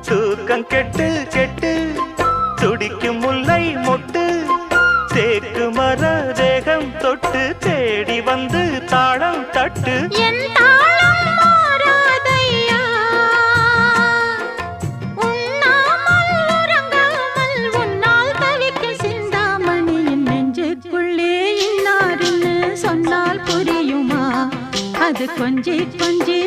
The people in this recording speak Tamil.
தூக்கம் கெட்டு கெட்டு துடிக்கும் முல்லை மொட்டு தேக்கு மர தேகம் தொட்டு தேடி வந்து தாளம் தட்டு சொன்னால் புரியுமா அது கொஞ்சி கொஞ்சி